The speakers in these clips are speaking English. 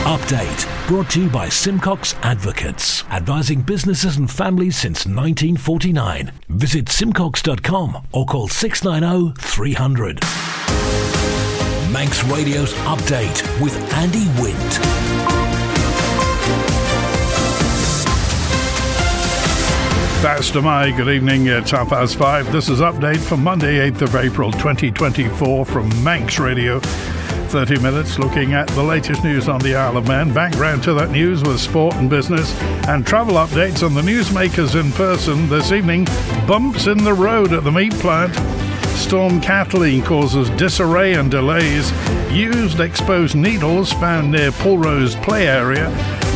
Update, brought to you by Simcox Advocates, advising businesses and families since 1949. Visit simcox.com or call 690 300. Manx Radio's Update with Andy Wint. That's my good evening. It's 5:30. This is Update for Monday, 8th of April 2024 from Manx Radio. 30 minutes looking at the latest news on the Isle of Man. Background to that news with sport and business and travel updates on the newsmakers in person. This evening, bumps in the road at the meat plant. Storm Kathleen causes disarray and delays. Used exposed needles found near Pulrose play area.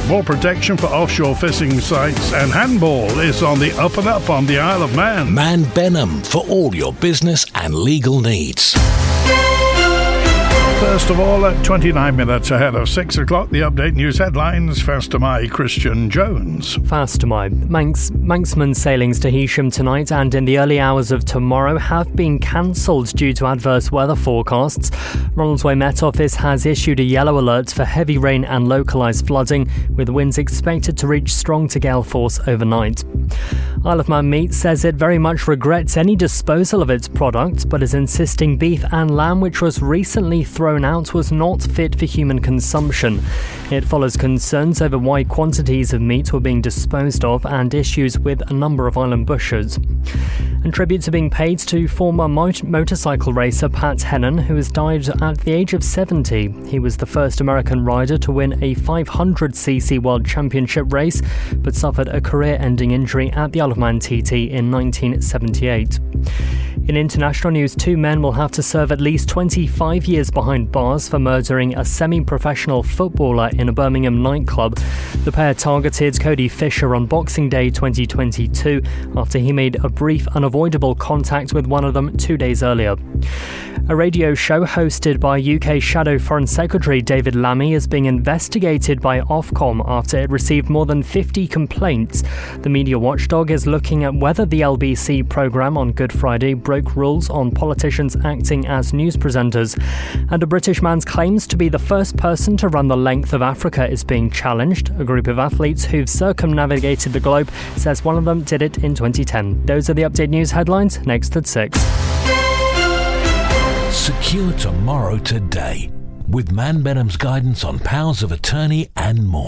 More protection for offshore fishing sites, and handball is on the up and up on the Isle of Man. Man Benham for all your business and legal needs. First of all, at 29 minutes ahead of 6 o'clock, the Update News headlines. First to my Christian Jones. Fast to my Manxman sailings to Heysham tonight and in the early hours of tomorrow have been cancelled due to adverse weather forecasts. Ronaldsway Met Office has issued a yellow alert for heavy rain and localised flooding, with winds expected to reach strong to gale force overnight. Isle of Man Meat says it very much regrets any disposal of its products, but is insisting beef and lamb which was recently thrown out was not fit for human consumption. It follows concerns over why quantities of meat were being disposed of and issues with a number of island bushers. And tributes are being paid to former motorcycle racer Pat Hennon, who has died at the age of 70. He was the first American rider to win a 500cc World Championship race, but suffered a career-ending injury at the Isle of Man TT in 1978. In international news, 2 men will have to serve at least 25 years behind bars for murdering a semi-professional footballer in a Birmingham nightclub. The pair targeted Cody Fisher on Boxing Day 2022 after he made a brief, unavoidable contact with one of them 2 days earlier. A radio show hosted by UK Shadow Foreign Secretary David Lammy is being investigated by Ofcom after it received more than 50 complaints. The media watchdog is looking at whether the LBC programme on Good Friday broke rules on politicians acting as news presenters. And a British man's claims to be the first person to run the length of Africa is being challenged. A group of athletes who've circumnavigated the globe says one of them did it in 2010. Those are the Update News headlines, next at 6. Secure tomorrow today with Man Benham's guidance on powers of attorney and more.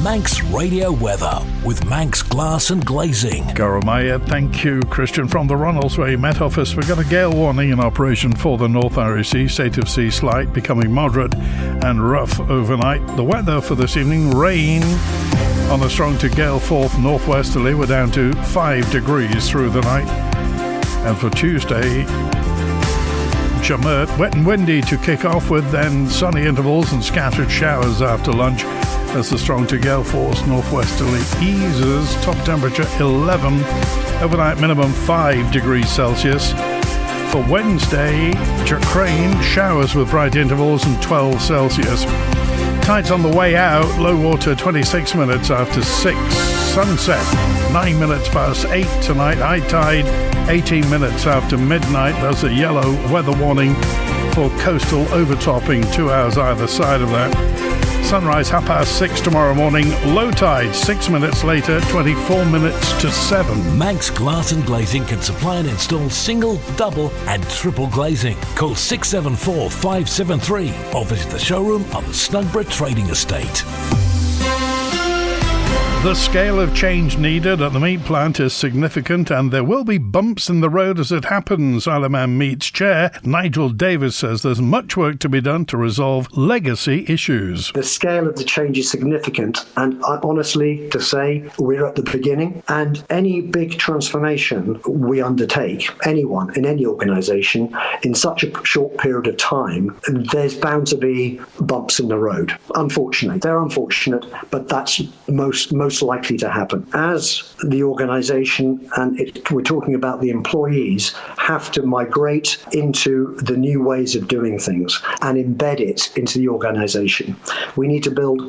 Manx Radio Weather with Manx Glass and Glazing. Goromaya, thank you, Christian. From the Ronaldsway Met Office, we've got a gale warning in operation for the North Irish Sea. State of sea slight, becoming moderate and rough overnight. The weather for this evening, rain on the strong to gale forth northwesterly. We're down to 5 degrees through the night. And for Tuesday, Jamert, wet and windy to kick off with, then sunny intervals and scattered showers after lunch as the strong to gale force northwesterly eases. Top temperature 11, overnight minimum 5 degrees Celsius. For Wednesday, Crane, showers with bright intervals and 12 Celsius. Tides on the way out, low water 26 minutes after 6. Sunset 9 minutes past 8 tonight. High tide 18 minutes after midnight. There's a yellow weather warning for coastal overtopping 2 hours either side of that. Sunrise 6:30 tomorrow morning. Low tide 6 minutes later, 24 minutes to 7. Manx Glass and Glazing can supply and install single, double and triple glazing. Call 674 573 or visit the showroom on the Snugborough Trading Estate. The scale of change needed at the meat plant is significant, and there will be bumps in the road as it happens. Isle of Man Meat's chair, Nigel Davis, says there's much work to be done to resolve legacy issues. The scale of the change is significant, and honestly, to say, we're at the beginning, and any big transformation we undertake, anyone in any organisation, in such a short period of time, there's bound to be bumps in the road. Unfortunately, they're unfortunate, but that's most most likely to happen. As the organisation, and we're talking about the employees, have to migrate into the new ways of doing things and embed it into the organisation. We need to build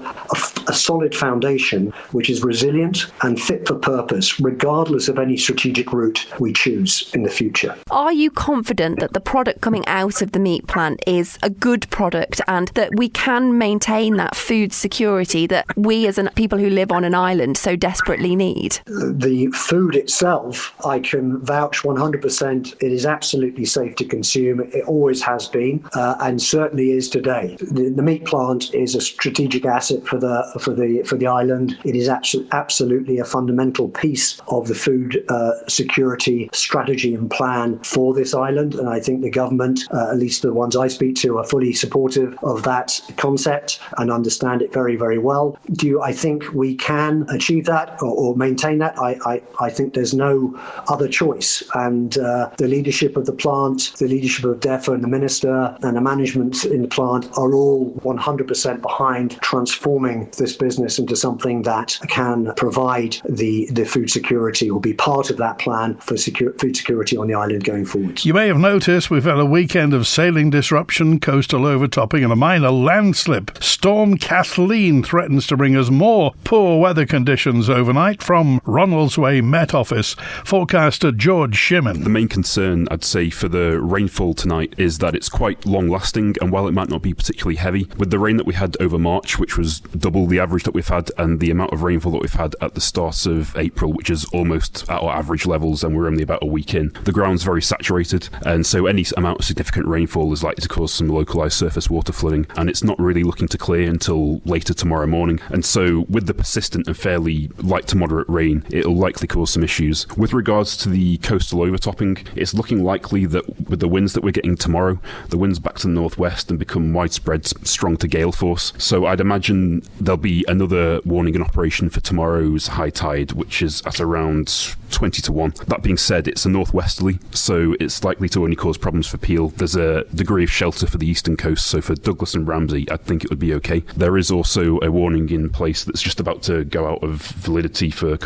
a solid foundation which is resilient and fit for purpose, regardless of any strategic route we choose in the future. Are you confident that the product coming out of the meat plant is a good product and that we can maintain that food security that we as people who live on an island so desperately need? The food itself, I can vouch 100%. It is absolutely safe to consume. It always has been, and certainly is today. The meat plant is a strategic asset for the island. It is absolutely a fundamental piece of the food security strategy and plan for this island. And I think the government, at least the ones I speak to, are fully supportive of that concept and understand it very, very well. I think we can achieve that or maintain that? I think there's no other choice. And the leadership of the plant, the leadership of DEFA and the minister and the management in the plant are all 100% behind transforming this business into something that can provide the food security or be part of that plan for food security on the island going forward. You may have noticed we've had a weekend of sailing disruption, coastal overtopping and a minor landslip. Storm Kathleen threatens to bring us more poor weather conditions overnight. From Ronaldsway Met Office, forecaster George Shimon. The main concern, I'd say, for the rainfall tonight is that it's quite long-lasting, and while it might not be particularly heavy, with the rain that we had over March, which was double the average that we've had, and the amount of rainfall that we've had at the start of April, which is almost at our average levels, and we're only about a week in, the ground's very saturated, and so any amount of significant rainfall is likely to cause some localised surface water flooding, and it's not really looking to clear until later tomorrow morning. And so with the persistent and fairly light to moderate rain, it'll likely cause some issues. With regards to the coastal overtopping, it's looking likely that with the winds that we're getting tomorrow, the winds back to the northwest and become widespread strong to gale force. So I'd imagine there'll be another warning in operation for tomorrow's high tide, which is at around 20 to 1. That being said, it's a northwesterly, so it's likely to only cause problems for Peel. There's a degree of shelter for the eastern coast, so for Douglas and Ramsey, I think it would be okay. There is also a warning in place that's just about to go out of validity for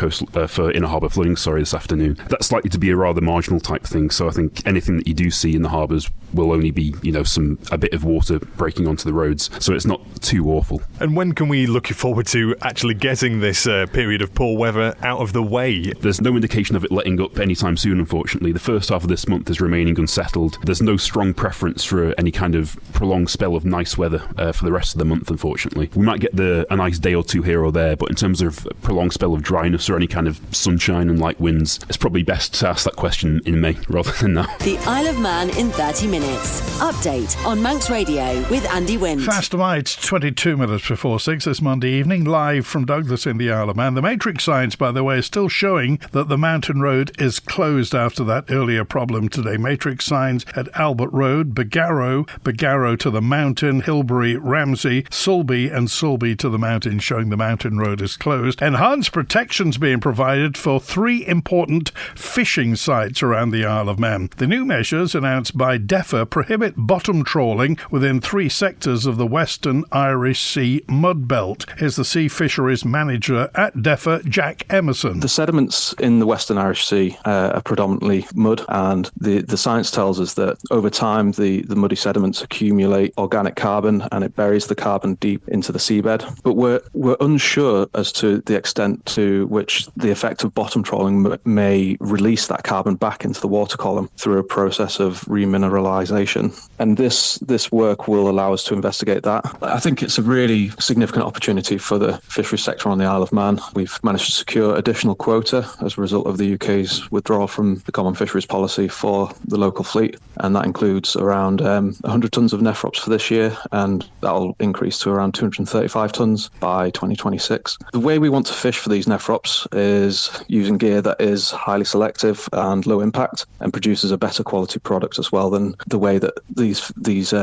for inner harbour flooding, this afternoon. That's likely to be a rather marginal type thing, so I think anything that you do see in the harbours will only be, a bit of water breaking onto the roads, so it's not too awful. And when can we look forward to actually getting this period of poor weather out of the way? There's no indication of it letting up anytime soon, unfortunately. The first half of this month is remaining unsettled. There's no strong preference for any kind of prolonged spell of nice weather for the rest of the month, unfortunately. We might get a nice day or two here or there, but in terms of a prolonged spell of dryness or any kind of sunshine and light winds, it's probably best to ask that question in May rather than now. The Isle of Man in 30 minutes. Update on Manx Radio with Andy Wint. Fast It's 22 minutes before 6 this Monday evening, live from Douglas in the Isle of Man. The matrix signs, by the way, are still showing that the mountain road is closed after that earlier problem today. Matrix signs at Albert Road, Bargarrow to the mountain, Hilbury, Ramsey, Sulby and Sulby to the mountain, showing the mountain road is closed. Enhanced protections being provided for 3 important fishing sites around the Isle of Man. The new measures announced by DEFA prohibit bottom trawling within 3 sectors of the Western Irish Sea mudbelt. Here's the Sea Fisheries Manager at DEFA, Jack Emerson. The sediments in the Western Irish Sea are predominantly mud, and the science tells us that over time the muddy sediments accumulate organic carbon and it buries the carbon deep into the seabed. But we're unsure as to the extent to which the effect of bottom trawling may release that carbon back into the water column through a process of remineralisation. And this work will allow us to investigate that. I think it's a really significant opportunity for the fisheries sector on the Isle of Man. We've managed to secure additional quota as a result of the UK's withdrawal from the Common Fisheries Policy for the local fleet, and that includes around 100 tonnes of nephrops for this year, and that'll increase to around 235 tonnes by 2026. The way we want to fish for these nephrops is using gear that is highly selective and low impact and produces a better quality product as well than the way that these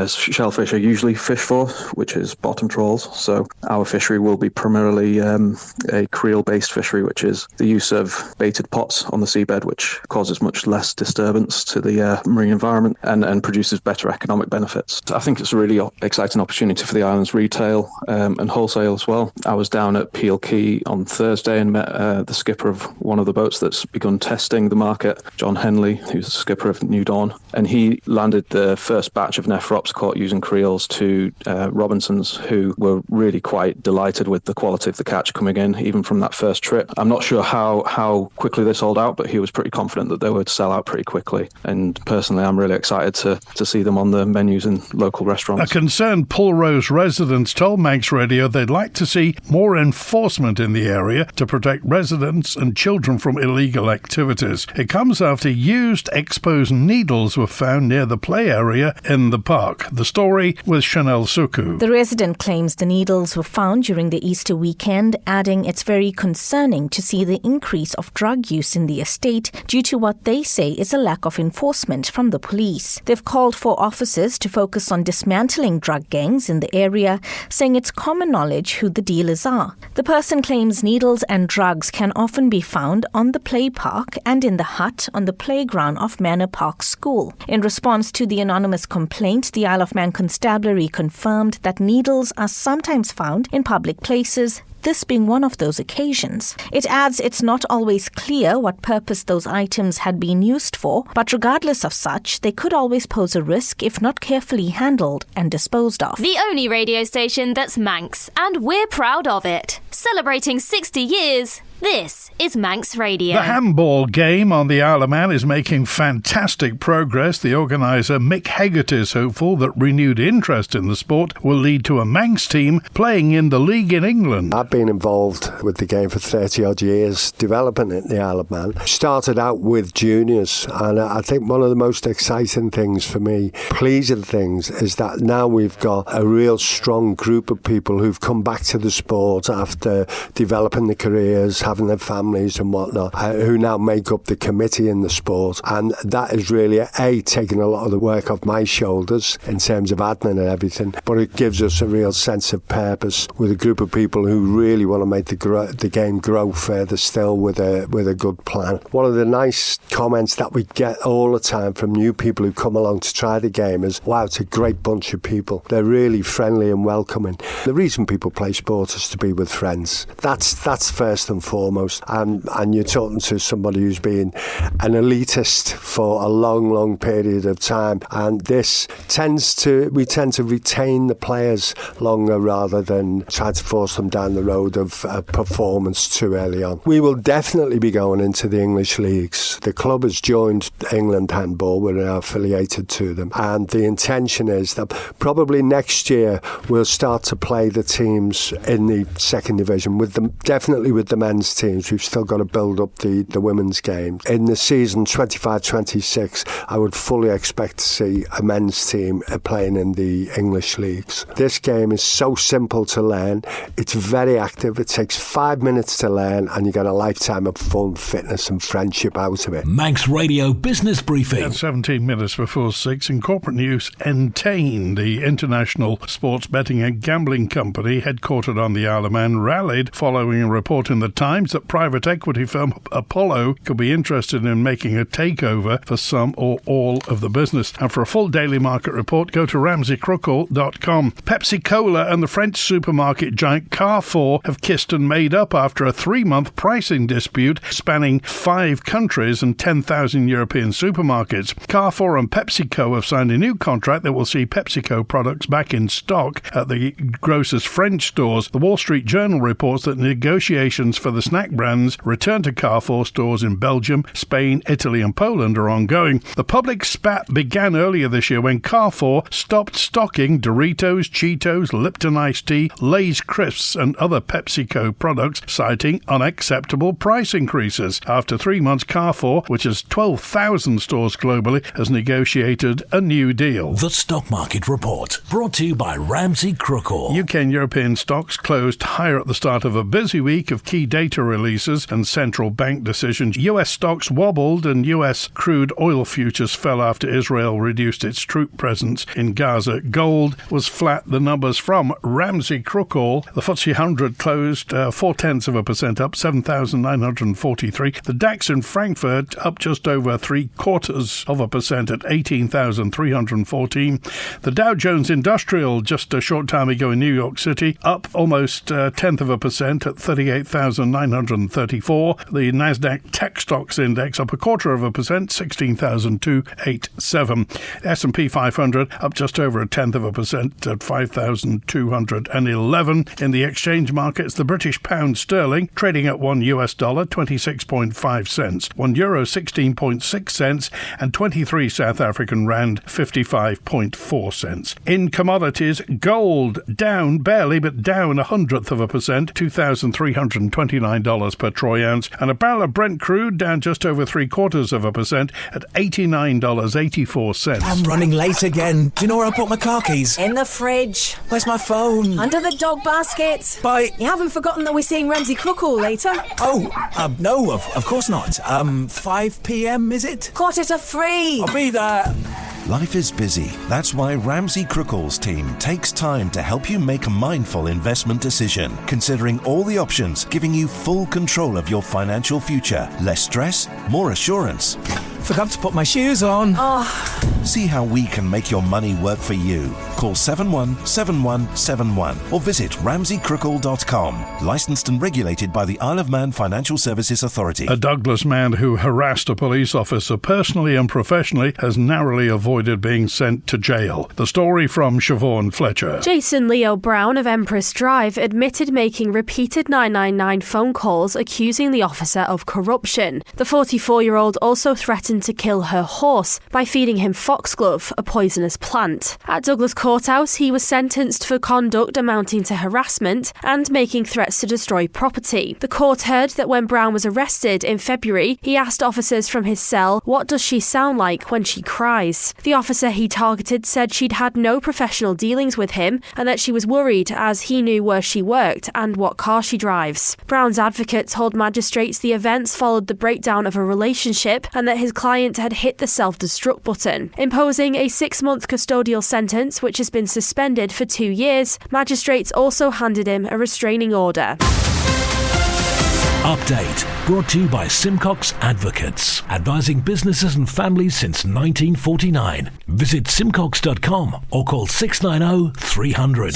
shellfish are usually fished for, which is bottom trawls. So our fishery will be primarily a creel-based fishery, which is the use of baited pots on the seabed, which causes much less disturbance to the marine environment and produces better economic benefits. I think it's a really exciting opportunity for the island's retail and wholesale as well. I was down at Peel Quay Sea on Thursday and met the skipper of one of the boats that's begun testing the market, John Henley, who's the skipper of New Dawn. And he landed the first batch of nephrops caught using creels to Robinsons, who were really quite delighted with the quality of the catch coming in, even from that first trip. I'm not sure how quickly they sold out, but he was pretty confident that they would sell out pretty quickly. And personally, I'm really excited to see them on the menus in local restaurants. A concerned Pulrose residents told Manx Radio they'd like to see more enforcement in the area to protect residents and children from illegal activities. It comes after used exposed needles were found near the play area in the park. The story with Chanel Suku. The resident claims the needles were found during the Easter weekend, adding it's very concerning to see the increase of drug use in the estate due to what they say is a lack of enforcement from the police. They've called for officers to focus on dismantling drug gangs in the area, saying it's common knowledge who the dealers are. The person claims needles and drugs can often be found on the play park and in the hut on the playground of Manor Park School. In response to the anonymous complaint, the Isle of Man Constabulary confirmed that needles are sometimes found in public places, this being one of those occasions. It adds it's not always clear what purpose those items had been used for, but regardless of such, they could always pose a risk if not carefully handled and disposed of. The only radio station that's Manx, and we're proud of it. Celebrating 60 years, this is Manx Radio. The handball game on the Isle of Man is making fantastic progress. The organiser, Mick Hegarty, is hopeful that renewed interest in the sport will lead to a Manx team playing in the league in England. I've been involved with the game for 30-odd years, developing it in the Isle of Man. Started out with juniors, and I think one of the most exciting things for me, pleasing things, is that now we've got a real strong group of people who've come back to the sport after developing their careers, having their families and whatnot, who now make up the committee in the sport. And that is really, taking a lot of the work off my shoulders in terms of admin and everything, but it gives us a real sense of purpose with a group of people who really want to make the game grow further still with a good plan. One of the nice comments that we get all the time from new people who come along to try the game is, wow, it's a great bunch of people. They're really friendly and welcoming. The reason people play sport is to be with friends. That's first and foremost. And you're talking to somebody who's been an elitist for a long period of time. And this we tend to retain the players longer rather than try to force them down the road of performance too early on. We will definitely be going into the English leagues. The club has joined England Handball. We're now affiliated to them. And the intention is that probably next year we'll start to play the teams in the second division, definitely with the men's teams. We've still got to build up the women's game. In the season 25-26, I would fully expect to see a men's team playing in the English leagues. This game is so simple to learn. It's very active. It takes 5 minutes to learn, and you get a lifetime of fun, fitness and friendship out of it. Manx Radio Business Briefing. At 17 minutes before 6, in corporate news, Entain, the international sports betting and gambling company headquartered on the Isle of Man, rallied following a report in the Times that private equity firm Apollo could be interested in making a takeover for some or all of the business. And for a full daily market report, go to ramseycrookall.com. Pepsi-Cola and the French supermarket giant Carrefour have kissed and made up after a 3-month pricing dispute spanning 5 countries and 10,000 European supermarkets. Carrefour and PepsiCo have signed a new contract that will see PepsiCo products back in stock at the grocer's French stores. The Wall Street Journal reports that negotiations for the snack brands return to Carrefour stores in Belgium, Spain, Italy and Poland are ongoing. The public spat began earlier this year when Carrefour stopped stocking Doritos, Cheetos, Lipton Iced Tea, Lay's Crisps and other PepsiCo products, citing unacceptable price increases. After 3 months, Carrefour, which has 12,000 stores globally, has negotiated a new deal. The Stock Market Report, brought to you by Ramsey Crookall. UK and European stocks closed higher at the start of a busy week of key data data releases and central bank decisions. US stocks wobbled and US crude oil futures fell after Israel reduced its troop presence in Gaza. Gold was flat. The numbers from Ramsey Crookall. The FTSE 100 closed 0.4% up, 7,943. The DAX in Frankfurt up just over 0.75% at 18,314. The Dow Jones Industrial just a short time ago in New York City up almost 0.1% at 38,934. The Nasdaq Tech Stocks Index up 0.25%, 16,287. S&P 500 up just over 0.1% at 5,211. In the exchange markets, the British pound sterling trading at $1 26.5 cents, €1 16.6 cents, and 23 South African rand 55.4 cents. In commodities, gold down barely, but down 0.1%, $2,329 per troy ounce, and a barrel of Brent crude down just over 0.75% at $89.84. I'm running late again. Do you know where I put my car keys? In the fridge. Where's my phone? Under the dog basket. Bye. You haven't forgotten that we're seeing Ramsey Crookall later? Oh, no, of course not. 5 p.m, is it? 3:45. I'll be there. Life is busy. That's why Ramsey Crookall's team takes time to help you make a mindful investment decision, considering all the options, giving you full control of your financial future. Less stress, more assurance. Forgot to put my shoes on. See how we can make your money work for you. Call 717171 or visit ramseycrookall.com. Licensed and regulated by the Isle of Man Financial Services Authority. A Douglas man who harassed a police officer personally and professionally has narrowly avoided being sent to jail. The story from Siobhan Fletcher. Jason Leo Brown of Empress Drive admitted making repeated 999 phone calls accusing the officer of corruption. The 44-year-old also threatened to kill her horse by feeding him foxglove, a poisonous plant. At Douglas Courthouse, he was sentenced for conduct amounting to harassment and making threats to destroy property. The court heard that when Brown was arrested in February, he asked officers from his cell, "What does she sound like when she cries?" The officer he targeted said she'd had no professional dealings with him and that she was worried as he knew where she worked and what car she drives. Brown's advocate told magistrates the events followed the breakdown of a relationship and that his client had hit the self-destruct button. Imposing a 6-month custodial sentence, which has been suspended for 2 years, magistrates also handed him a restraining order. Update brought to you by Simcox Advocates, advising businesses and families since 1949. Visit simcox.com or call 690 300.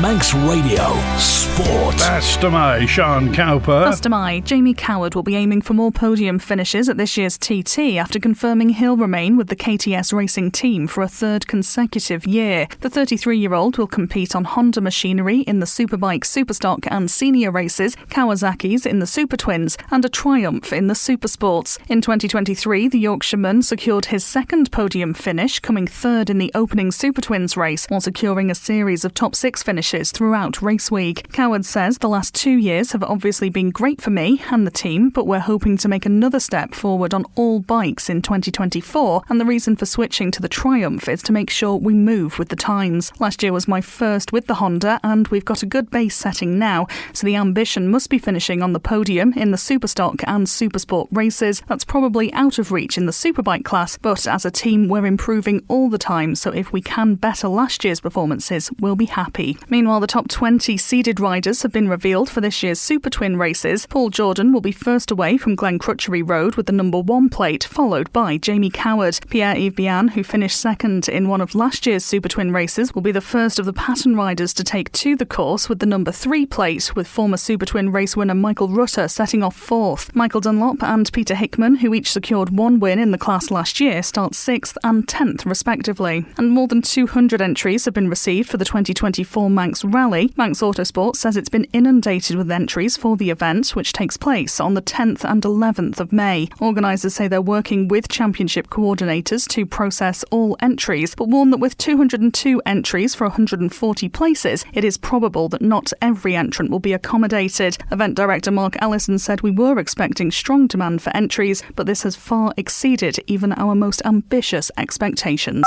Manx Radio Sport. Pastor Mai, Sean Cowper. Pastor Mai, Jamie Coward will be aiming for more podium finishes at this year's TT after confirming he'll remain with the KTS racing team for a third consecutive year. The 33-year-old will compete on Honda machinery in the Superbike, Superstock and Senior races, Kawasaki's in the Super Twins and a Triumph in the Supersports. In 2023, the Yorkshireman secured his second podium finish, coming third in the opening Super Twins race while securing a series of top 6 finishes throughout race week. Coward says the last 2 years have obviously been great for me and the team, but we're hoping to make another step forward on all bikes in 2024, and the reason for switching to the Triumph is to make sure we move with the times. Last year was my first with the Honda and we've got a good base setting now, so the ambition must be finishing on the podium in the Superstock and Supersport races. That's probably out of reach in the Superbike class, but as a team we're improving all the time, so if we can better last year's performances, we'll be happy. Meanwhile, the top 20 seeded riders have been revealed for this year's Super Twin races. Paul Jordan will be first away from Glen Crutchery Road with the number 1 plate, followed by Jamie Coward. Pierre-Yves Bihan, who finished second in one of last year's Super Twin races, will be the first of the pattern riders to take to the course with the number 3 plate, with former Super Twin race winner Michael Rutter setting off 4th. Michael Dunlop and Peter Hickman, who each secured 1 win in the class last year, start 6th and 10th respectively. And more than 200 entries have been received for the 2024 Manx Rally. Manx Autosport says it's been inundated with entries for the event, which takes place on the 10th and 11th of May. Organisers say they're working with championship coordinators to process all entries, but warn that with 202 entries for 140 places, it is probable that not every entrant will be accommodated. Event director Mark Allison said we were expecting strong demand for entries, but this has far exceeded even our most ambitious expectations.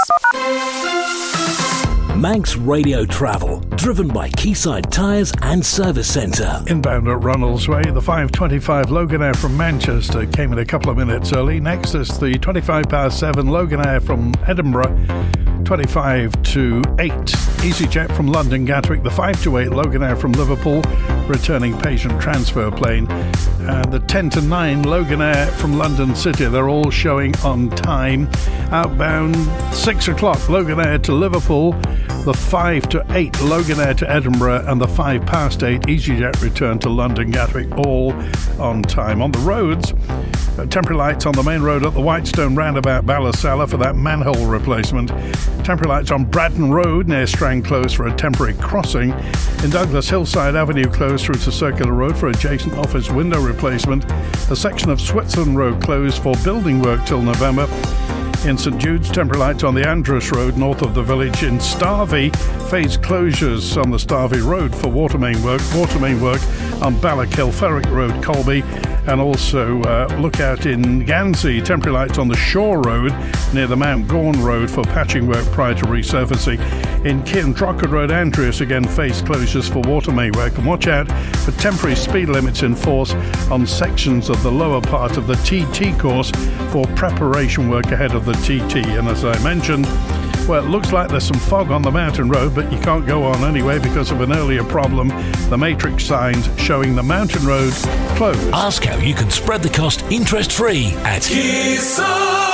Manx Radio Travel, driven by Quayside Tyres and Service Centre. Inbound at Runnels Way, the 5:25 Loganair from Manchester came in a couple of minutes early. Next is the 7:25 Loganair from Edinburgh, 25 to 8. EasyJet from London Gatwick, the 5 to 8 Loganair from Liverpool, returning patient transfer plane, and the 10 to 9 Loganair from London City. They're all showing on time. Outbound 6 o'clock Loganair to Liverpool, the 5 to 8 Loganair to Edinburgh, and the 5 past 8 EasyJet return to London Gatwick, all on time. On the roads, temporary lights on the main road at the Whitestone roundabout Ballasalla for that manhole replacement. Temporary lights on Bradden Road near Strand Close for a temporary crossing. In Douglas, Hillside Avenue closed through to Circular Road for adjacent office window replacement. A section of Switzerland Road closed for building work till November. In St Jude's, temporary lights on the Andrews Road north of the village. In Starvey, phase closures on the Starvey Road for water main work on Ballakilferrick Road, Colby. And also look out in Gansey, temporary lights on the Shore Road near the Mount Gorn Road for patching work prior to resurfacing. In Kintrockard Road, Andreas, again phase closures for water main work. And watch out for temporary speed limits in force on sections of the lower part of the TT course for preparation work ahead of the TT. And as I mentioned, well, it looks like there's some fog on the mountain road, but you can't go on anyway because of an earlier problem. The matrix signs showing the mountain road closed. Ask how you can spread the cost interest-free at Quayside.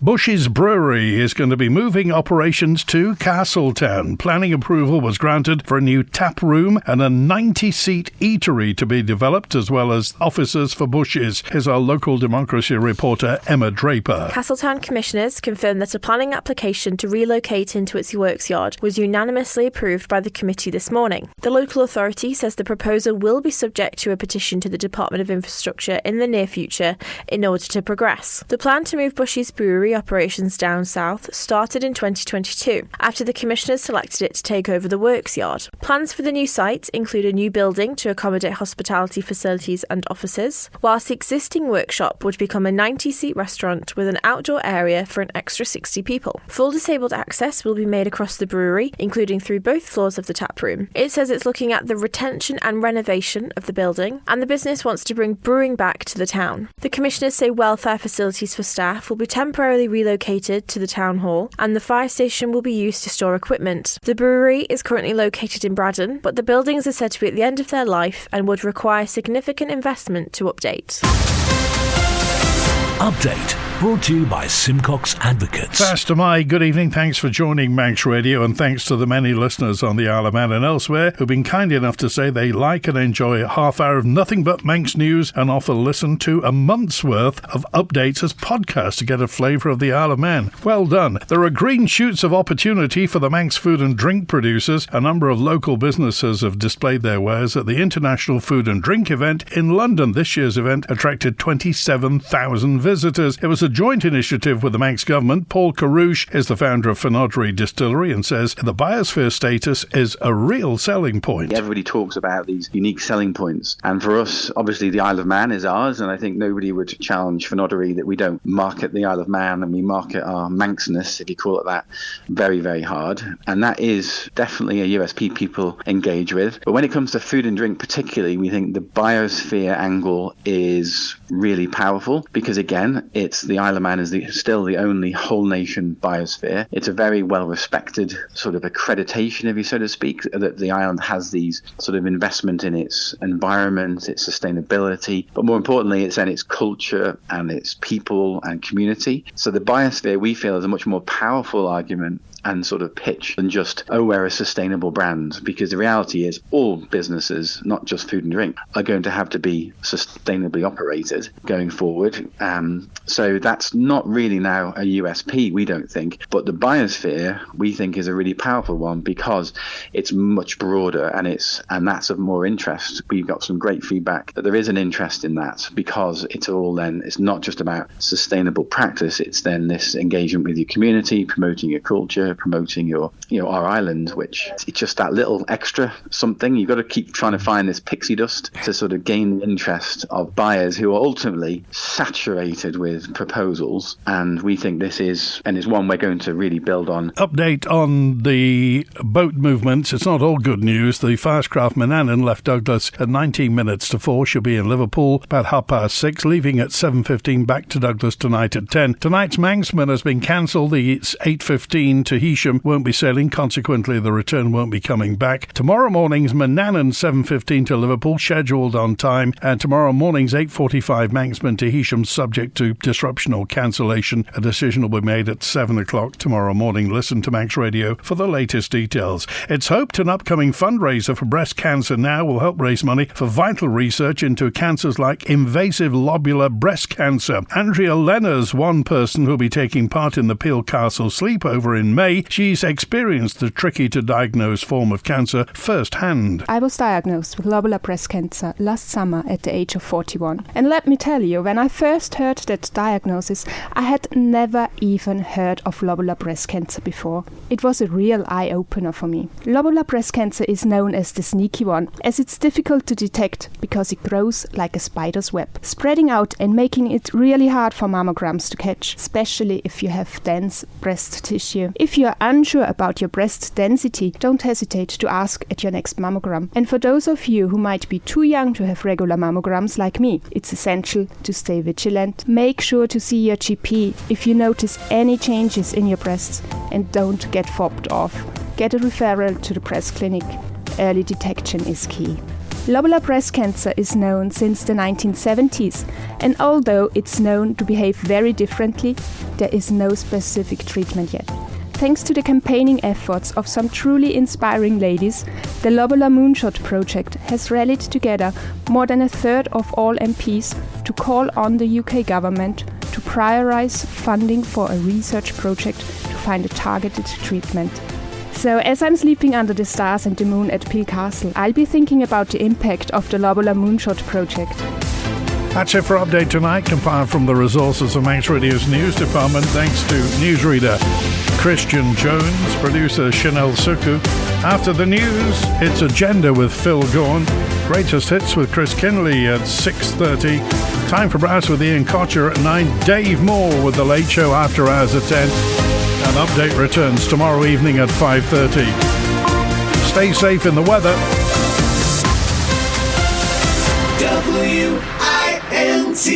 Bush's Brewery is going to be moving operations to Castletown. Planning approval was granted for a new tap room and a 90-seat eatery to be developed, as well as offices for Bush's. Here's our local democracy reporter, Emma Draper. Castletown Commissioners confirmed that a planning application to relocate into its works yard was unanimously approved by the committee this morning. The local authority says the proposal will be subject to a petition to the Department of Infrastructure in the near future in order to progress. The plan to move Bush's Brewery operations down south started in 2022 after the Commissioners selected it to take over the works yard. Plans for the new site include a new building to accommodate hospitality facilities and offices, whilst the existing workshop would become a 90-seat restaurant with an outdoor area for an extra 60 people. Full disabled access will be made across the brewery, including through both floors of the tap room. It says it's looking at the retention and renovation of the building, and the business wants to bring brewing back to the town. The Commissioners say welfare facilities for staff will be temporarily relocated to the town hall, and the fire station will be used to store equipment. The brewery is currently located in Bradden, but the buildings are said to be at the end of their life and would require significant investment to update. Update brought to you by Simcox Advocates. Faster Mai, good evening. Thanks for joining Manx Radio, and thanks to the many listeners on the Isle of Man and elsewhere who've been kind enough to say they like and enjoy a half hour of nothing but Manx news and offer listen to a month's worth of updates as podcasts to get a flavour of the Isle of Man. Well done. There are green shoots of opportunity for the Manx food and drink producers. A number of local businesses have displayed their wares at the International Food and Drink event in London. This year's event attracted 27,000 visitors. It was a joint initiative with the Manx government. Paul Carouche is the founder of Fundraiser Distillery and says the biosphere status is a real selling point. Everybody talks about these unique selling points, and for us, obviously the Isle of Man is ours, and I think nobody would challenge Fundraiser that we don't market the Isle of Man and we market our Manxness, if you call it that, very, very hard, and that is definitely a USP people engage with. But when it comes to food and drink particularly, we think the biosphere angle is really powerful because, again, it's the Isle of Man is still the only whole nation biosphere. It's a very well respected sort of accreditation, if you so to speak, that the island has these sort of investment in its environment, its sustainability, but more importantly, it's in its culture and its people and community. So the biosphere, we feel, is a much more powerful argument and sort of pitch than just, oh, we're a sustainable brand, because the reality is all businesses, not just food and drink, are going to have to be sustainably operated going forward. So that's not really now a USP, we don't think, but the biosphere we think is a really powerful one because it's much broader and that's of more interest. We've got some great feedback that there is an interest in that because it's not just about sustainable practice, it's then this engagement with your community, promoting your culture, promoting our island, which it's just that little extra something. You've got to keep trying to find this pixie dust to sort of gain the interest of buyers who are ultimately saturated with proposed proposals, and we think this is one we're going to really build on. Update on the boat movements. It's not all good news. The Fastcraft Manannan left Douglas at 19 minutes to 4. She'll be in Liverpool about 6:30, leaving at 7:15 back to Douglas tonight at 10. Tonight's Manxman has been cancelled. The 8:15 to Heysham won't be sailing. Consequently, the return won't be coming back. Tomorrow morning's Manannan 7:15 to Liverpool, scheduled on time, and tomorrow morning's 8:45 Manxman to Heysham, subject to disruption or cancellation. A decision will be made at 7 o'clock tomorrow morning. Listen to Manx Radio for the latest details. It's hoped an upcoming fundraiser for breast cancer now will help raise money for vital research into cancers like invasive lobular breast cancer. Andrea Lenner's one person who'll be taking part in the Peel Castle sleepover in May. She's experienced the tricky-to-diagnose form of cancer firsthand. I was diagnosed with lobular breast cancer last summer at the age of 41. And let me tell you, when I first heard that diagnosis, I had never even heard of lobular breast cancer before. It was a real eye-opener for me. Lobular breast cancer is known as the sneaky one, as it's difficult to detect because it grows like a spider's web, spreading out and making it really hard for mammograms to catch, especially if you have dense breast tissue. If you are unsure about your breast density, don't hesitate to ask at your next mammogram. And for those of you who might be too young to have regular mammograms like me, it's essential to stay vigilant. Make sure to see your GP if you notice any changes in your breasts, and don't get fobbed off. Get a referral to the breast clinic. Early detection is key. Lobular breast cancer is known since the 1970s, and although it's known to behave very differently, there is no specific treatment yet. Thanks to the campaigning efforts of some truly inspiring ladies, the Lobular Moonshot project has rallied together more than a third of all MPs to call on the UK government to prioritise funding for a research project to find a targeted treatment. So as I'm sleeping under the stars and the moon at Peel Castle, I'll be thinking about the impact of the Lobular Moonshot project. That's it for Update Tonight, compiled from the resources of Manx Radio's news department. Thanks to newsreader Christian Jones, producer Chanel Suku. After the news, it's Agenda with Phil Gorn. Greatest Hits with Chris Kinley at 6:30. Time for Brass with Ian Kocher at 9. Dave Moore with The Late Show after hours at 10. And Update returns tomorrow evening at 5:30. Stay safe in the weather. WINT